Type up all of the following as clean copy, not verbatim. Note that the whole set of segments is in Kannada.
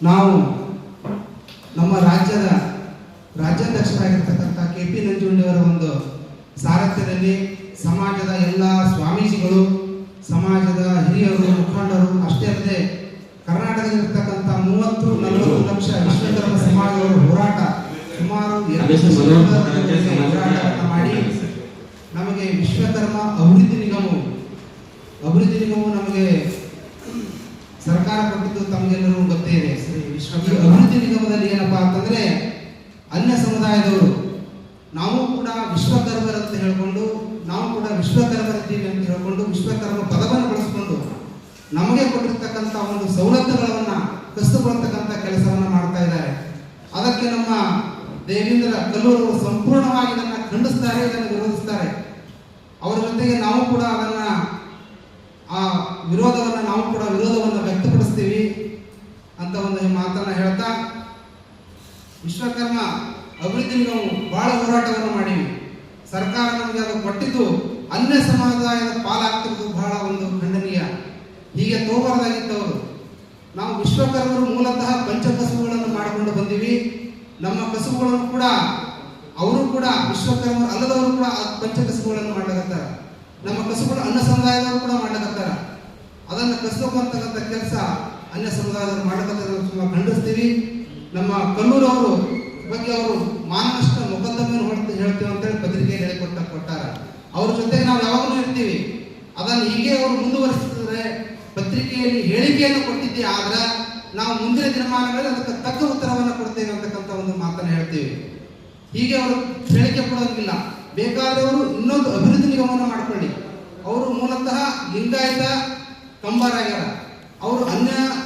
ನಾವು ನಮ್ಮ ರಾಜ್ಯಾಧ್ಯಕ್ಷರಾಗಿರ್ತಕ್ಕಂಥ KP ನಂಜುಂಡಿಯವರ ಒಂದು ಸಾರಥ್ಯದಲ್ಲಿ ಸಮಾಜದ ಎಲ್ಲ ಸ್ವಾಮೀಜಿಗಳು, ಸಮಾಜದ ಹಿರಿಯರು, ಮುಖಂಡರು ಅಷ್ಟೇ ಅಲ್ಲದೆ ಕರ್ನಾಟಕದಲ್ಲಿರ್ತಕ್ಕಂಥ 30-40 ಲಕ್ಷ ವಿಶ್ವಕರ್ಮ ಸಮಾಜದವರ ಹೋರಾಟ ಸುಮಾರು 2 ಹೋರಾಟವನ್ನು ಮಾಡಿ ನಮಗೆ ವಿಶ್ವಕರ್ಮ ಅಭಿವೃದ್ಧಿ ನಿಗಮವು ನಮಗೆ ಸರ್ಕಾರ ಕೊಟ್ಟಿದ್ದು ತಮಗೆಲ್ಲರೂ ಗೊತ್ತೇ ಇದೆ. ಅಭಿವೃದ್ಧಿ ನಿಗಮದಲ್ಲಿ ಏನಪ್ಪಾ ಅಂತಂದ್ರೆ ಅನ್ಯ ಸಮುದಾಯದವರು ನಾವು ಕೂಡ ವಿಶ್ವಕರ್ಮರಂತ ಹೇಳ್ಕೊಂಡು, ನಾವು ಕೂಡ ವಿಶ್ವಕರ್ಮರಿದ್ದೀವಿ ಅಂತ ಹೇಳ್ಕೊಂಡು ವಿಶ್ವಕರ್ಮ ಪದವನ್ನು ಬಳಸಿಕೊಂಡು ನಮಗೆ ಕೊಟ್ಟಿರ್ತಕ್ಕಂಥ ಒಂದು ಸವಲತ್ತುಗಳನ್ನ ಕಸಿದುಕೊಳ್ತಕ್ಕಂಥ ಕೆಲಸವನ್ನ ಮಾಡ್ತಾ ಇದ್ದಾರೆ. ಅದಕ್ಕೆ ನಮ್ಮ ದೇವೇಂದ್ರ ಕಲ್ಲೂರು ಸಂಪೂರ್ಣವಾಗಿ ಇದನ್ನ ಖಂಡಿಸ್ತಾರೆ, ಇದನ್ನು ವಿರೋಧಿಸ್ತಾರೆ. ಅವರ ಜೊತೆಗೆ ನಾವು ಕೂಡ ಅದನ್ನ ವಿರೋಧವನ್ನು ವ್ಯಕ್ತಪಡಿಸ್ತೀವಿ ಅಂತ ಒಂದು ಮಾತನ್ನ ಹೇಳ್ತಾ, ವಿಶ್ವಕರ್ಮ ಅಭಿವೃದ್ಧಿ ನಿಗಮವು ಬಹಳ ಹೋರಾಟವನ್ನು ಮಾಡಿವಿ. ಸರ್ಕಾರ ನಮಗೆ ಅದು ಕೊಟ್ಟಿದ್ದು ಅನ್ಯ ಸಮುದಾಯದ ಪಾಲಾಗ್ತಿರೋದು ಬಹಳ ಒಂದು ಖಂಡನೀಯ. ಹೀಗೆ ತೋಬಾರದಾಗಿದ್ದವರು ನಾವು ವಿಶ್ವಕರ್ಮರು ಮೂಲತಃ ಪಂಚಕಸುಬುಗಳನ್ನು ಮಾಡಿಕೊಂಡು ಬಂದಿವಿ. ನಮ್ಮ ಕಸುಬುಗಳನ್ನು ಕೂಡ ಅವರು ಕೂಡ ವಿಶ್ವಕರ್ಮರು ಅಲ್ಲದವರು ಕೂಡ ಪಂಚಕಸುಬುಗಳನ್ನು ಮಾಡ್ಲಕತ್ತಾರ. ನಮ್ಮ ಕಸುಬುಗಳು ಅನ್ಯ ಸಮುದಾಯದವರು ಕೂಡ ಮಾಡ್ಲಕತ್ತಾರ. ಅದನ್ನು ಕಸುವಂತಕ್ಕಂಥ ಕೆಲಸ ಅನ್ಯ ಸಮುದಾಯದವರು ಮಾಡ್ಲಕತ್ತಾರ ಖಂಡಿಸ್ತೀವಿ. ನಮ್ಮ ಕಲ್ಲೂರು ಅವರು ಬಗ್ಗೆ ಅವರು ಮಾನನಷ್ಟ ಮೊಕದ್ದಮೆಯನ್ನು ಹೇಳ್ತೀವಿ ಅಂತೇಳಿ ಪತ್ರಿಕೆಯಲ್ಲಿ ಹೇಳಿಕೊಟ್ಟಾರ. ಅವ್ರ ಜೊತೆಗೆ ನಾವು ಯಾವಾಗಲೂ ಇರ್ತೀವಿ. ಅದನ್ನು ಹೀಗೆ ಅವರು ಮುಂದುವರಿಸಿದ್ರೆ ಪತ್ರಿಕೆಯಲ್ಲಿ ಹೇಳಿಕೆಯನ್ನು ಕೊಟ್ಟಿದ್ದೆ, ಆದ್ರೆ ನಾವು ಮುಂದಿನ ದಿನಮಾನಗಳಲ್ಲಿ ಅದಕ್ಕೆ ತಕ್ಕ ಉತ್ತರವನ್ನು ಕೊಡ್ತೇವೆ ಅಂತಕ್ಕಂಥ ಒಂದು ಮಾತನ್ನು ಹೇಳ್ತೀವಿ. ಹೀಗೆ ಅವರು ಹೇಳಿಕೆ ಕೊಡೋದಿಲ್ಲ. ಬೇಕಾದವರು ಇನ್ನೊಂದು ಅಭಿವೃದ್ಧಿ ನಿಗಮವನ್ನು ಮಾಡ್ಕೊಳ್ಳಿ. ಅವರು ಮೂಲತಃ ಲಿಂಗಾಯತ ಕಂಬಾರಾಗ್ಯಾರ. ಅವರು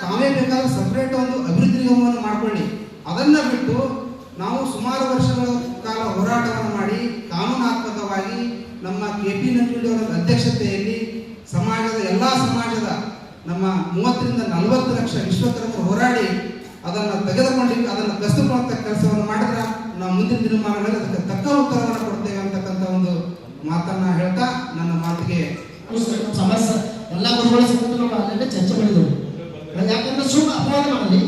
ತಾವೇ ಬೇಕಾದ್ರೆ ಸಪರೇಟ್ ಒಂದು ಅಭಿವೃದ್ಧಿ ನಿಗಮವನ್ನು ಮಾಡ್ಕೊಳ್ಳಿ. ಅದನ್ನ ಬಿಟ್ಟು ನಾವು ಸುಮಾರು ವರ್ಷಗಳ ಕಾಲ ಹೋರಾಟವನ್ನು ಮಾಡಿ ಕಾನೂನಾತ್ಮಕವಾಗಿ ನಮ್ಮ KP ನಂಜುಂಡಿಯವರ ಅಧ್ಯಕ್ಷತೆಯಲ್ಲಿ ಎಲ್ಲ ಸಮಾಜದ ನಮ್ಮ 30-40 ಲಕ್ಷ ವಿಶ್ವಕರ್ಮರು ಹೋರಾಡಿ ಅದನ್ನು ತೆಗೆದುಕೊಂಡು ಅದನ್ನು ಕಸಿದುಕೊಳ್ಳುವಂತ ಕೆಲಸವನ್ನು ಮಾಡಿದ್ರೆ ನಾವು ಮುಂದಿನ ದಿನಮಾನಗಳಲ್ಲಿ ಅದಕ್ಕೆ ತಕ್ಕ ಉತ್ತರವನ್ನು ಕೊಡ್ತೇವೆ ಅಂತಕ್ಕಂಥ ಒಂದು ಮಾತನ್ನ ಹೇಳ್ತಾ ನನ್ನ ಮಾತಿಗೆ ಸಮಸ್ಯೆ ಎಲ್ಲ ಗುರುಗಳ ಸಿಕ್ಕಂತ ನಾವು ಅಲ್ಲೇ ಚರ್ಚೆ ಮಾಡಿದೆವು. ಯಾಕಂದ್ರೆ ಸುಳ್ಳು ಅಪವಾದ ಮಾಡಲಿ